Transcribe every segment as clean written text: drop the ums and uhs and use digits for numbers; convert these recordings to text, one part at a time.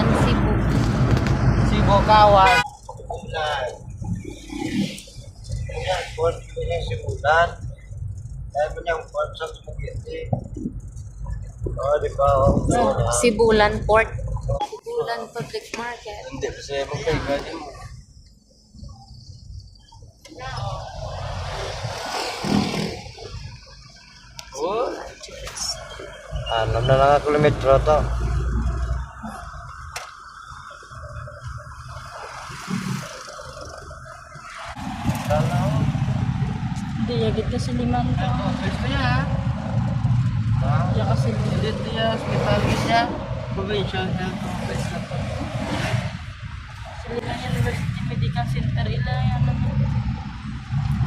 ng Cebu. Cebu, Kawan. Sibulan. Yan, buwan ko yung sibulan. Dahil mo niyang buwan sa spaghetti. Oo, di ba? Sibulan Port. Sibulan Public Market. Hindi, kasi magkaiga din mo. Oh. 6 na lang ang kilometro to. Hindi, yagit kasi 5 ka. Gusto niya ha? Kaya kasi Dito niya, hospital niya. Provincial Health Office na to. sa Liman University Medical Center ila yan.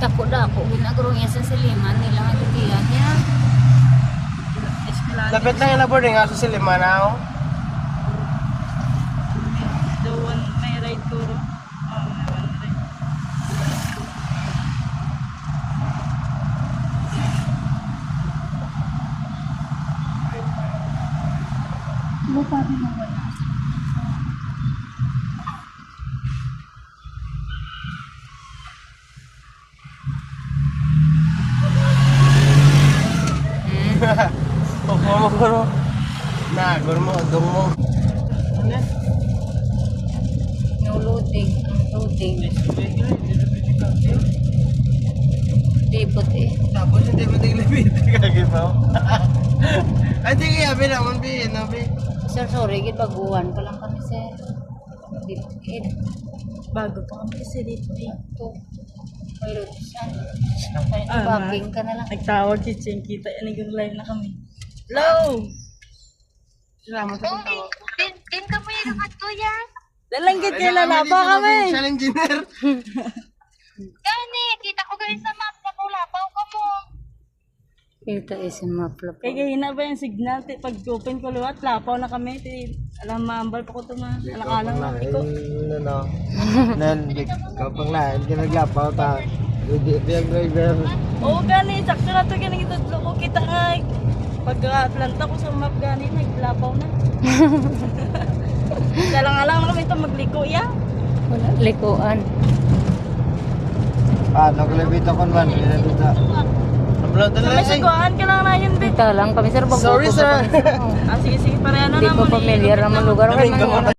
Tako na ako. Ginagro niya sa Siliman. Nila nga titiyan niya. Escalade. Lapit lang yung boarding house sa Limanao. The one may ride turo. Oh, may one ride. Buka din mo wala. Guro. Na, guro mo, dong mo. Ano? No loading. Loading. Dipot eh. Tapos hindi ko tiglimit. Kagin pa ako. Ay, di kaya naman, Bi. No, Bi. Sir, sorry. Baguhan pa lang kami, sir. Dipot. Bago pa kami kasi dito eh. Ito. May lotion. Kaya Ah, backing ka na lang. Nagtawag si Cheng, kita yan yung live na kami. Hello! Salamat sa pagtawag. Din ka mo yung katuya. Lalanggit kayo lalaba kami! Siya lang engineer. Gani, kita ko guys sa map na kulapaw ka mo. Ito is yung mapla po. Kaya gahina ba yung signal? Pag open ko luwat, lapaw na kami. Alam, maambal pa ko ito ma. Alakalang lang iko. Ano? Kapag na, hindi naglapaw ta. Hindi ang driver. Oo, gani. Sakto na ito. Gani ito ko kita nga. Pag planta ko sa map gani, naglapaw na. Dalang-alang na kami ito magliko ya. Wala. Likuan. Naglabit ako man. Nilabit na. Upload na Sa may suguan ka lang na yun, Bit. Ito lang kami, sir. Sorry, sir. Sige, pareha na Hindi naman. po familiar naman lugar. Kaming gawa.